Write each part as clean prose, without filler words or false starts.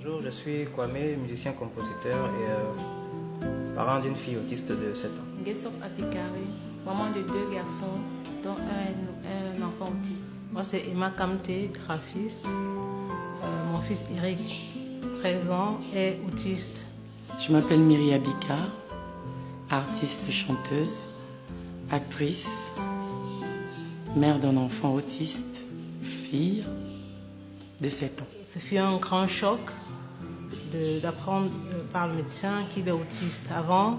Bonjour, je suis Kwame, musicien-compositeur et parent d'une fille autiste de 7 ans. Nguessop Apikari, maman de 2 garçons, dont un enfant autiste. Moi, c'est Emma Kamte, graphiste. Mon fils Eric, 13 ans, est autiste. Je m'appelle Myria Bika, artiste chanteuse, actrice, mère d'un enfant autiste, fille de 7 ans. Ce fut un grand choc d'apprendre par le médecin qu'il est autiste. Avant,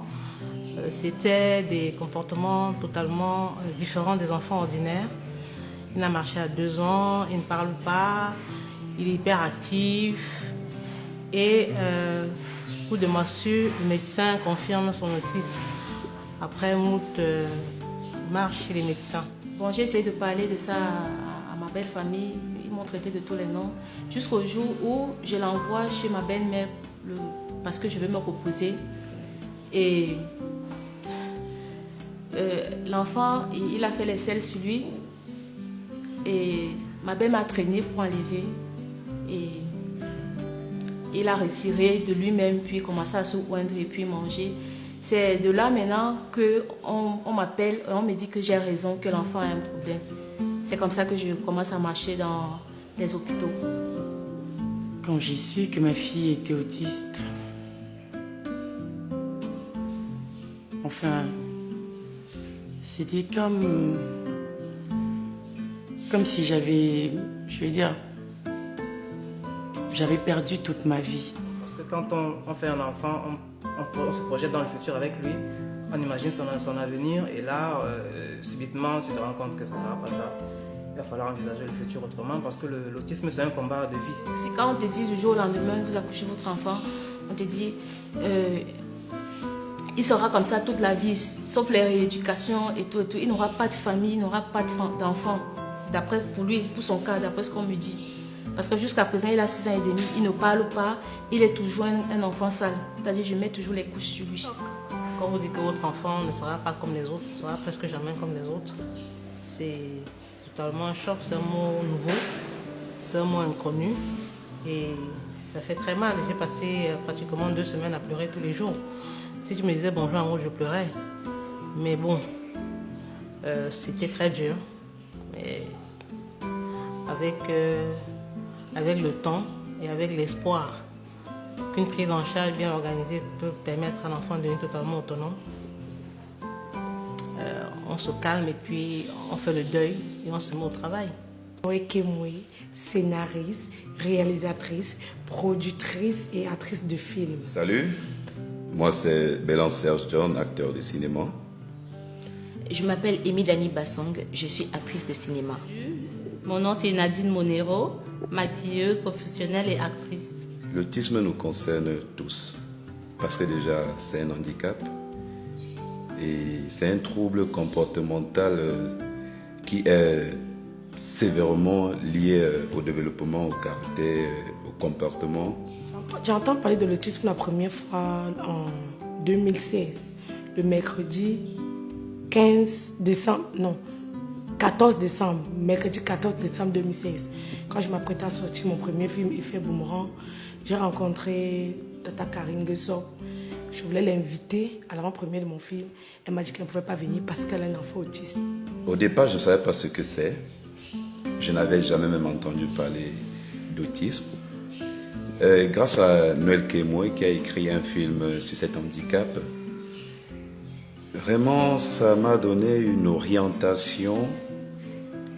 c'était des comportements totalement différents des enfants ordinaires. Il a marché à 2 ans, il ne parle pas, il est hyperactif. Et coup de massue, le médecin confirme son autisme. Après moult marche chez les médecins. Bon, j'ai essayé de parler de ça à ma belle famille. Ils m'ont traité de tous les noms. Jusqu'au jour où je l'envoie chez ma belle-mère parce que je veux me reposer. Et l'enfant, il a fait les selles sur lui. Et ma belle m'a traîné pour enlever. Et il a retiré de lui-même, puis commencé à se oindre et puis manger. C'est de là maintenant qu'on m'appelle et on me dit que j'ai raison, que l'enfant a un problème. C'est comme ça que je commence à marcher dans les hôpitaux. Quand j'ai su que ma fille était autiste, enfin, c'était comme si j'avais perdu toute ma vie. Parce que quand on fait un enfant, on se projette dans le futur avec lui, on imagine son avenir et là, subitement, tu te rends compte que ce ne sera pas ça. Il va falloir envisager le futur autrement parce que l'autisme, c'est un combat de vie. Si quand on te dit du jour au lendemain, vous accouchez votre enfant, on te dit il sera comme ça toute la vie, sauf les rééducations et tout. Il n'aura pas de famille, il n'aura pas d'enfant. D'après pour lui, pour son cas, d'après ce qu'on me dit. Parce que jusqu'à présent, il a 6 ans et demi, il ne parle pas, il est toujours un enfant sale. C'est-à-dire, je mets toujours les couches sur lui. Quand vous dites que votre enfant ne sera pas comme les autres, ne sera presque jamais comme les autres, c'est totalement un choc, c'est un mot nouveau, c'est un mot inconnu et ça fait très mal. J'ai passé pratiquement 2 semaines à pleurer tous les jours. Si tu me disais bonjour en haut, je pleurais. Mais bon, c'était très dur. Mais avec le temps et avec l'espoir qu'une prise en charge bien organisée peut permettre à l'enfant de devenir totalement autonome, on se calme et puis on fait le deuil et on se met au travail. Kemwe, scénariste, réalisatrice, productrice et actrice de films. Salut, moi c'est Bélan Serge John, acteur de cinéma. Je m'appelle Emi Dani Bassong, je suis actrice de cinéma. Mon nom c'est Nadine Monero, maquilleuse professionnelle et actrice. L'autisme nous concerne tous, parce que déjà c'est un handicap et c'est un trouble comportemental qui est sévèrement lié au développement, au caractère, au comportement. J'entends parler de l'autisme la première fois en 2016, le mercredi 14 décembre, mercredi 14 décembre 2016. Quand je m'apprêtais à sortir mon premier film, Effet Boomerang, j'ai rencontré Tata Karine Nguessop. Je voulais l'inviter à l'avant-première de mon film. Elle m'a dit qu'elle ne pouvait pas venir parce qu'elle a un enfant autiste. Au départ, je ne savais pas ce que c'est. Je n'avais jamais même entendu parler d'autisme. Grâce à Noël Kemwe qui a écrit un film sur cet handicap, vraiment, ça m'a donné une orientation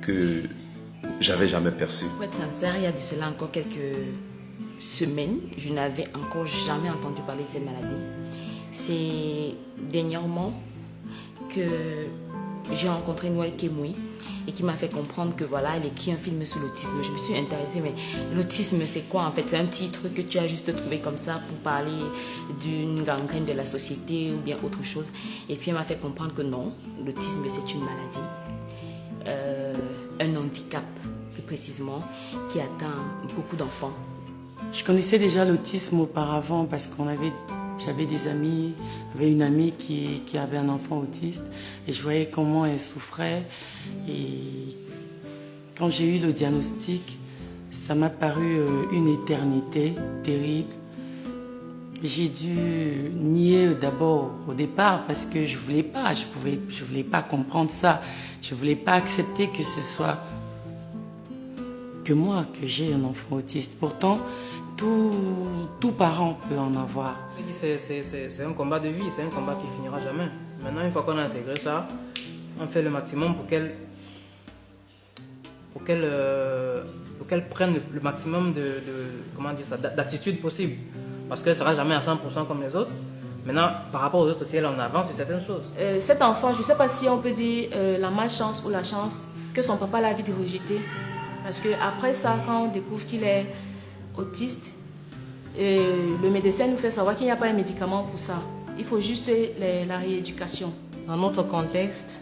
que j'avais jamais perçue. Pour être sincère, il y a de cela encore quelques semaines, je n'avais encore jamais entendu parler de cette maladie. C'est dernièrement que j'ai rencontré Noël Kemwe et qui m'a fait comprendre que voilà, elle écrit un film sur l'autisme. Je me suis intéressée, mais l'autisme c'est quoi en fait? C'est un titre que tu as juste trouvé comme ça pour parler d'une gangrène de la société ou bien autre chose. Et puis elle m'a fait comprendre que non, l'autisme c'est une maladie, un handicap plus précisément, qui atteint beaucoup d'enfants. Je connaissais déjà l'autisme auparavant parce j'avais des amis, j'avais une amie qui avait un enfant autiste et je voyais comment elle souffrait. Et quand j'ai eu le diagnostic, ça m'a paru une éternité terrible. J'ai dû nier d'abord au départ parce que je voulais pas comprendre ça. Je voulais pas accepter que ce soit que moi, que j'ai un enfant autiste. Pourtant, tout parent peut en avoir. C'est un combat de vie, c'est un combat qui finira jamais. Maintenant, une fois qu'on a intégré ça, on fait le maximum pour qu'elle prenne le maximum d'attitude possible. Parce qu'elle ne sera jamais à 100% comme les autres. Maintenant, par rapport aux autres, si elle en avance sur certaines choses. Cet enfant, je ne sais pas si on peut dire la malchance ou la chance que son papa l'a vite rejeté. Parce qu'après ça, quand on découvre qu'il est autiste, le médecin nous fait savoir qu'il n'y a pas un médicament pour ça. Il faut juste la rééducation. Dans notre contexte,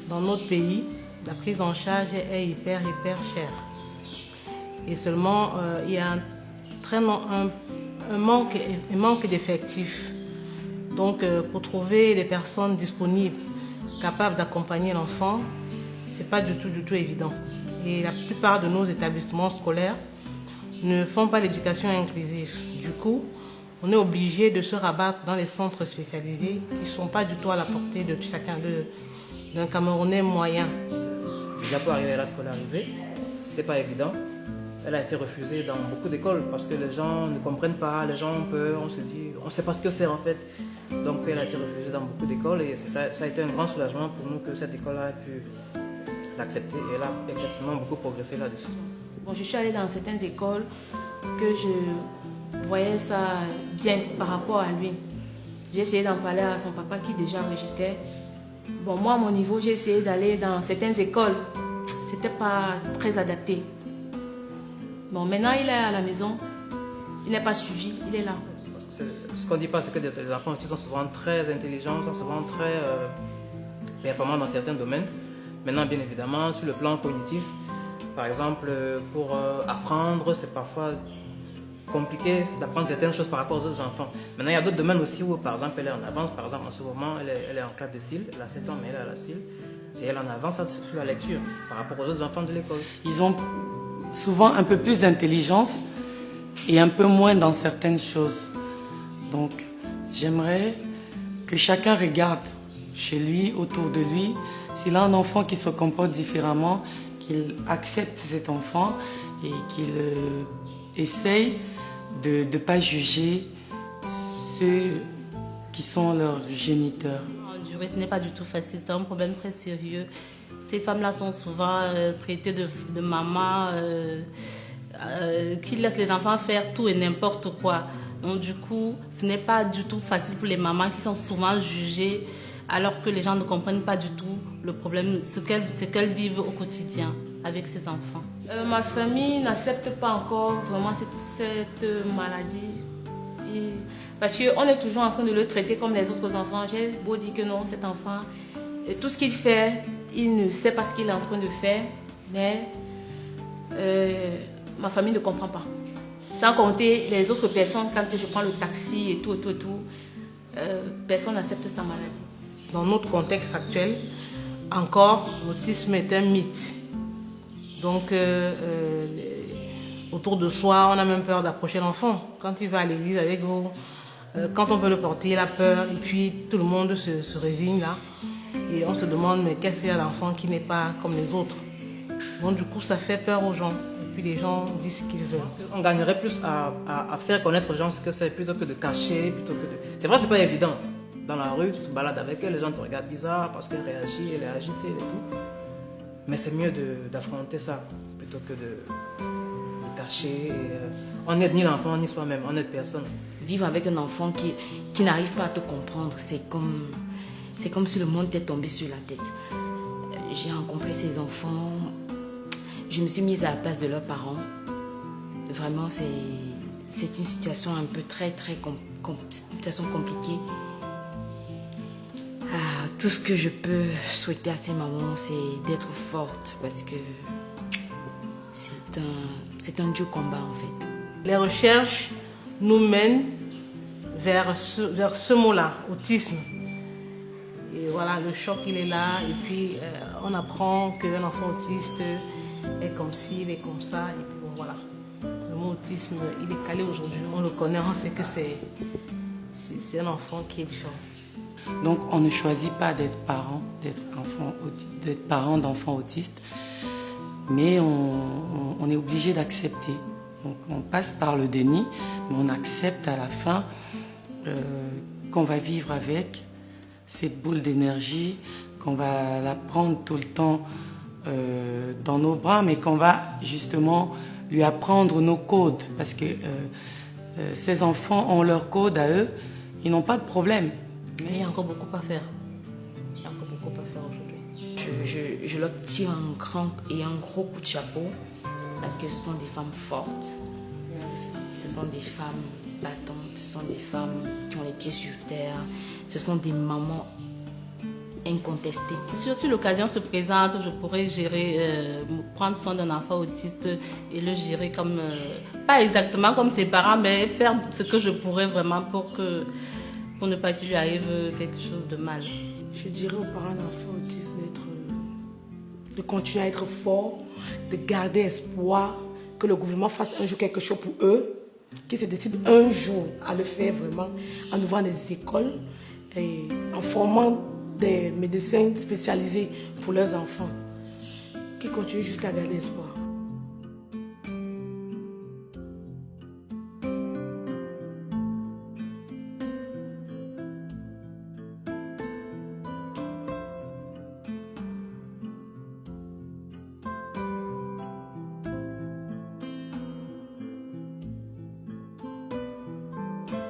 dans notre pays, la prise en charge est hyper chère. Et seulement, il y a un manque d'effectifs. Donc, pour trouver des personnes disponibles, capables d'accompagner l'enfant, ce n'est pas du tout évident. Et la plupart de nos établissements scolaires ne font pas l'éducation inclusive. Du coup, on est obligé de se rabattre dans les centres spécialisés qui ne sont pas du tout à la portée de chacun d'un Camerounais moyen. Déjà pour arriver à la scolariser, c'était pas évident. Elle a été refusée dans beaucoup d'écoles parce que les gens ne comprennent pas, les gens ont peur, on se dit, on ne sait pas ce que c'est en fait. Donc elle a été refusée dans beaucoup d'écoles et ça a été un grand soulagement pour nous que cette école-là ait pu l'accepter et elle a effectivement beaucoup progressé là-dessus. Bon, je suis allée dans certaines écoles que je voyais ça bien par rapport à lui. J'ai essayé d'en parler à son papa qui déjà rejetait. Bon, moi à mon niveau, j'ai essayé d'aller dans certaines écoles. C'était pas très adapté. Bon, maintenant il est à la maison, il n'est pas suivi, il est là. Ce qu'on ne dit pas, c'est que les enfants qui sont souvent très intelligents, sont souvent très performants dans certains domaines. Maintenant, bien évidemment, sur le plan cognitif, par exemple, pour apprendre, c'est parfois compliqué d'apprendre certaines choses par rapport aux autres enfants. Maintenant, il y a d'autres domaines aussi où, par exemple, elle est en avance. Par exemple, en ce moment, elle est en classe de CIL, elle a 7 ans, mais elle est à la CIL. Et elle en avance sur la lecture par rapport aux autres enfants de l'école. Ils ont souvent un peu plus d'intelligence et un peu moins dans certaines choses. Donc, j'aimerais que chacun regarde chez lui, autour de lui, s'il a un enfant qui se comporte différemment, qu'il accepte cet enfant et qu'il essaye de ne pas juger ceux qui sont leurs géniteurs. Endurer, ce n'est pas du tout facile, c'est un problème très sérieux. Ces femmes-là sont souvent traitées de maman qui laissent les enfants faire tout et n'importe quoi. Donc du coup, ce n'est pas du tout facile pour les mamans qui sont souvent jugées alors que les gens ne comprennent pas du tout le problème, ce qu'elles vivent au quotidien avec ces enfants. Ma famille n'accepte pas encore vraiment cette maladie. Parce qu'on est toujours en train de le traiter comme les autres enfants. J'ai beau dire que non, cet enfant, tout ce qu'il fait, il ne sait pas ce qu'il est en train de faire, mais ma famille ne comprend pas. Sans compter les autres personnes, quand je prends le taxi et tout, personne n'accepte sa maladie. Dans notre contexte actuel, encore, l'autisme est un mythe. Donc, autour de soi, on a même peur d'approcher l'enfant. Quand il va à l'église avec vous, quand on peut le porter, il a peur. Et puis, tout le monde se résigne là. Et on se demande, mais qu'est-ce qu'il y a l'enfant qui n'est pas comme les autres? Donc, du coup, ça fait peur aux gens. Et puis, les gens disent ce qu'ils veulent. On gagnerait plus à faire connaître aux gens ce que c'est plutôt que de cacher. C'est vrai, c'est pas évident. Dans la rue, tu te balades avec elle, les gens te regardent bizarre parce qu'elle réagit, elle est agitée et tout. Mais c'est mieux d'affronter ça plutôt que de cacher. On n'aide ni l'enfant ni soi-même, on n'aide personne. Vivre avec un enfant qui n'arrive pas à te comprendre, c'est comme si le monde t'est tombé sur la tête. J'ai rencontré ces enfants, je me suis mise à la place de leurs parents. Vraiment, c'est une situation un peu très situation compliquée. Tout ce que je peux souhaiter à ces mamans, c'est d'être forte parce que c'est un dur combat en fait. Les recherches nous mènent vers ce mot-là, autisme. Et voilà, le choc il est là et puis on apprend qu'un enfant autiste, est comme ci, il est comme ça, et puis bon, voilà. Le mot autisme, il est calé aujourd'hui, on le connaît, on sait que c'est un enfant qui est différent. Donc on ne choisit pas d'être parent d'enfants autistes, mais on est obligé d'accepter. Donc on passe par le déni, mais on accepte à la fin qu'on va vivre avec cette boule d'énergie, qu'on va la prendre tout le temps dans nos bras, mais qu'on va justement lui apprendre nos codes, parce que ces enfants ont leurs codes à eux, ils n'ont pas de problème. Mais il y a encore beaucoup à faire. Il y a encore beaucoup à faire aujourd'hui. Je leur tire un grand et un gros coup de chapeau parce que ce sont des femmes fortes. Ce sont des femmes battantes, ce sont des femmes qui ont les pieds sur terre, ce sont des mamans incontestées. Si l'occasion se présente, je pourrais prendre soin d'un enfant autiste et le gérer comme, pas exactement comme ses parents, mais faire ce que je pourrais vraiment pour ne pas qu'il lui arrive quelque chose de mal. Je dirais aux parents d'enfants autistes de continuer à être forts, de garder espoir, que le gouvernement fasse un jour quelque chose pour eux, qu'ils se décident un jour à le faire vraiment, en ouvrant des écoles et en formant des médecins spécialisés pour leurs enfants, qu'ils continuent juste à garder espoir.